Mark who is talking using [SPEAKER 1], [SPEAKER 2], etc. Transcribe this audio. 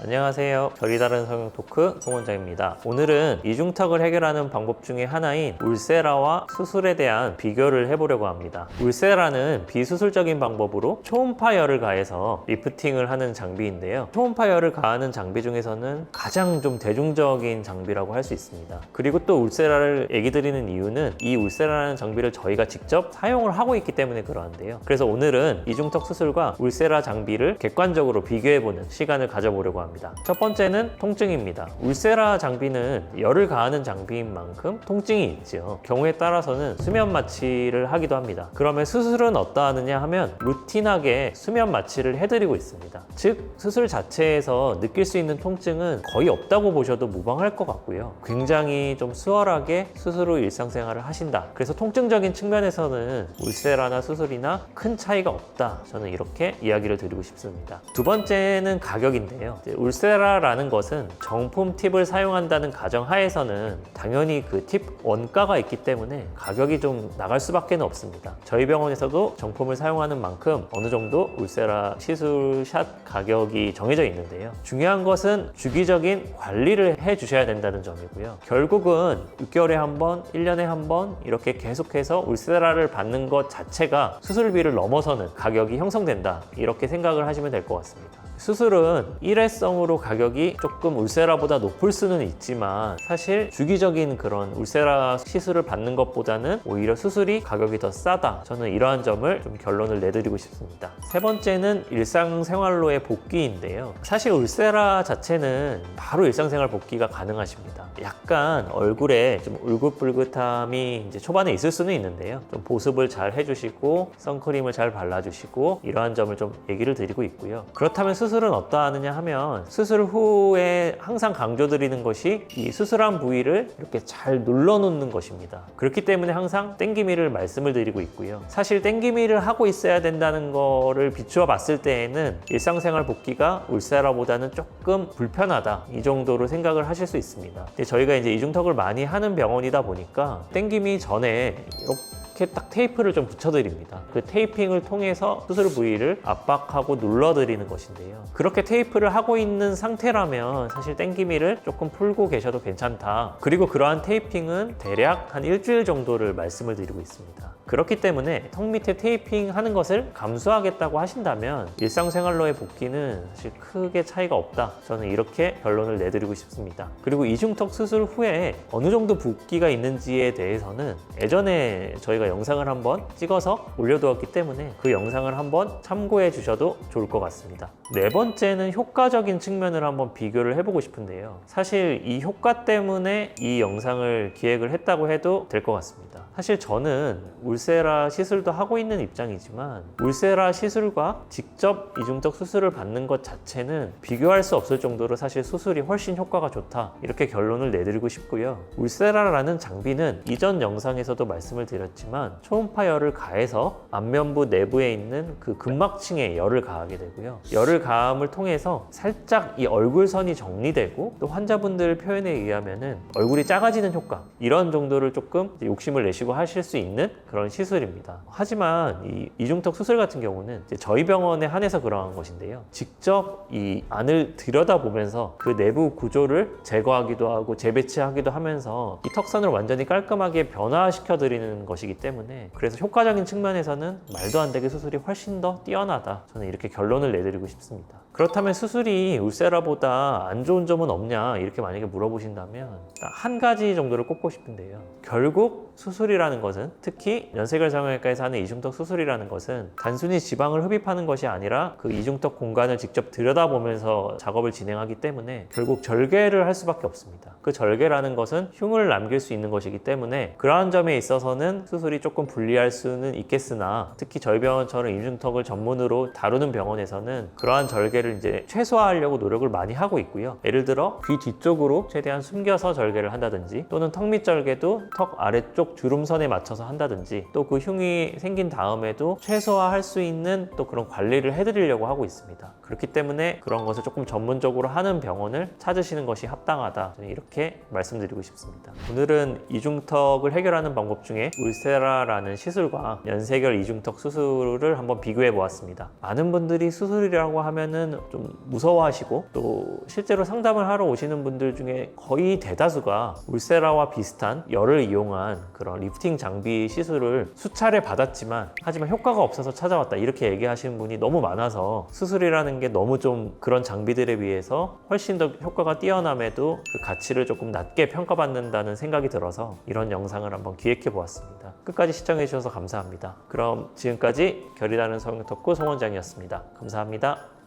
[SPEAKER 1] 안녕하세요. 결이 다른 성형 토크 송원장입니다. 오늘은 이중턱을 해결하는 방법 중에 하나인 울세라와 수술에 대한 비교를 해보려고 합니다. 울세라는 비수술적인 방법으로 초음파 열을 가해서 리프팅을 하는 장비인데요. 초음파 열을 가하는 장비 중에서는 가장 좀 대중적인 장비라고 할 수 있습니다. 그리고 또 울세라를 얘기 드리는 이유는 이 울세라라는 장비를 저희가 직접 사용을 하고 있기 때문에 그러한데요. 그래서 오늘은 이중턱 수술과 울세라 장비를 객관적으로 비교해보는 시간을 가져보려고 합니다. 첫 번째는 통증입니다. 울세라 장비는 열을 가하는 장비인 만큼 통증이 있죠. 경우에 따라서는 수면 마취를 하기도 합니다. 그러면 수술은 어떠하느냐 하면 루틴하게 수면 마취를 해드리고 있습니다. 즉 수술 자체에서 느낄 수 있는 통증은 거의 없다고 보셔도 무방할 것 같고요. 굉장히 좀 수월하게 수술 후 일상생활을 하신다. 그래서 통증적인 측면에서는 울세라나 수술이나 큰 차이가 없다. 저는 이렇게 이야기를 드리고 싶습니다. 두 번째는 가격인데요. 울세라라는 것은 정품 팁을 사용한다는 가정하에서는 당연히 그 팁 원가가 있기 때문에 가격이 좀 나갈 수밖에 없습니다. 저희 병원에서도 정품을 사용하는 만큼 어느 정도 울세라 시술샷 가격이 정해져 있는데요. 중요한 것은 주기적인 관리를 해 주셔야 된다는 점이고요. 결국은 6개월에 한 번, 1년에 한 번 이렇게 계속해서 울세라를 받는 것 자체가 수술비를 넘어서는 가격이 형성된다. 이렇게 생각을 하시면 될 것 같습니다. 수술은 일회성으로 가격이 조금 울세라보다 높을 수는 있지만 사실 주기적인 그런 울세라 시술을 받는 것보다는 오히려 수술이 가격이 더 싸다. 저는 이러한 점을 좀 결론을 내드리고 싶습니다. 세 번째는 일상생활로의 복귀인데요. 사실 울세라 자체는 바로 일상생활 복귀가 가능하십니다. 약간 얼굴에 좀 울긋불긋함이 이제 초반에 있을 수는 있는데요. 좀 보습을 잘 해주시고 선크림을 잘 발라주시고 이러한 점을 좀 얘기를 드리고 있고요. 그렇다면 수술은 어떠하느냐 하면 수술 후에 항상 강조드리는 것이 이 수술한 부위를 이렇게 잘 눌러놓는 것입니다. 그렇기 때문에 항상 땡기미를 말씀을 드리고 있고요. 사실 땡기미를 하고 있어야 된다는 거를 비추어 봤을 때에는 일상생활 복귀가 울세라보다는 조금 불편하다 이 정도로 생각을 하실 수 있습니다. 근데 저희가 이제 이중턱을 많이 하는 병원이다 보니까 땡기미 전에 이렇게 딱 테이프를 좀 붙여드립니다. 그 테이핑을 통해서 수술 부위를 압박하고 눌러드리는 것인데요. 그렇게 테이프를 하고 있는 상태라면 사실 땡기미를 조금 풀고 계셔도 괜찮다. 그리고 그러한 테이핑은 대략 한 일주일 정도를 말씀을 드리고 있습니다. 그렇기 때문에 턱 밑에 테이핑 하는 것을 감수하겠다고 하신다면 일상생활로의 복귀는 사실 크게 차이가 없다. 저는 이렇게 결론을 내드리고 싶습니다. 그리고 이중턱 수술 후에 어느 정도 붓기가 있는지에 대해서는 예전에 저희가 영상을 한번 찍어서 올려두었기 때문에 그 영상을 한번 참고해 주셔도 좋을 것 같습니다. 네 번째는 효과적인 측면을 한번 비교를 해보고 싶은데요. 사실 이 효과 때문에 이 영상을 기획을 했다고 해도 될 것 같습니다. 사실 저는 울세라 시술도 하고 있는 입장이지만 울세라 시술과 직접 이중턱 수술을 받는 것 자체는 비교할 수 없을 정도로 사실 수술이 훨씬 효과가 좋다. 이렇게 결론을 내드리고 싶고요. 울세라라는 장비는 이전 영상에서도 말씀을 드렸지만 초음파 열을 가해서 안면부 내부에 있는 그 근막층에 열을 가하게 되고요. 열을 가함을 통해서 살짝 이 얼굴선이 정리되고 또 환자분들 표현에 의하면은 얼굴이 작아지는 효과 이런 정도를 조금 욕심을 내시고 하실 수 있는 그런 시술입니다. 하지만 이 이중턱 수술 같은 경우는 이제 저희 병원에 한해서 그러한 것인데요. 직접 이 안을 들여다보면서 그 내부 구조를 제거하기도 하고 재배치하기도 하면서 이 턱선을 완전히 깔끔하게 변화시켜 드리는 것이기 때문에 그래서 효과적인 측면에서는 말도 안 되게 수술이 훨씬 더 뛰어나다. 저는 이렇게 결론을 내드리고 싶습니다. 그렇다면 수술이 울세라보다 안 좋은 점은 없냐 이렇게 만약에 물어보신다면 한 가지 정도를 꼽고 싶은데요. 결국 수술이라는 것은 특히 연세결 성형외과에서 하는 이중턱 수술이라는 것은 단순히 지방을 흡입하는 것이 아니라 그 이중턱 공간을 직접 들여다보면서 작업을 진행하기 때문에 결국 절개를 할 수밖에 없습니다. 그 절개라는 것은 흉을 남길 수 있는 것이기 때문에 그러한 점에 있어서는 수술이 조금 불리할 수는 있겠으나 특히 저희 병원처럼 이중턱을 전문으로 다루는 병원에서는 그러한 절개를 이제 최소화하려고 노력을 많이 하고 있고요. 예를 들어 귀 뒤쪽으로 최대한 숨겨서 절개를 한다든지 또는 턱 밑 절개도 턱 아래쪽 주름선에 맞춰서 한다든지 또 그 흉이 생긴 다음에도 최소화할 수 있는 또 그런 관리를 해드리려고 하고 있습니다. 그렇기 때문에 그런 것을 조금 전문적으로 하는 병원을 찾으시는 것이 합당하다. 저는 이렇게 말씀드리고 싶습니다. 오늘은 이중턱을 해결하는 방법 중에 울세라라는 시술과 연세결 이중턱 수술을 한번 비교해 보았습니다. 많은 분들이 수술이라고 하면은 하면 좀 무서워하시고 또 실제로 상담을 하러 오시는 분들 중에 거의 대다수가 울세라와 비슷한 열을 이용한 그런 리프팅 장비 시술을 수차례 받았지만 하지만 효과가 없어서 찾아왔다 이렇게 얘기하시는 분이 너무 많아서 수술이라는 게 너무 좀 그런 장비들에 비해서 훨씬 더 효과가 뛰어남에도 그 가치를 조금 낮게 평가받는다는 생각이 들어서 이런 영상을 한번 기획해 보았습니다. 끝까지 시청해 주셔서 감사합니다. 그럼 지금까지 결이 다른 성형 덕후 송원장이었습니다. 감사합니다.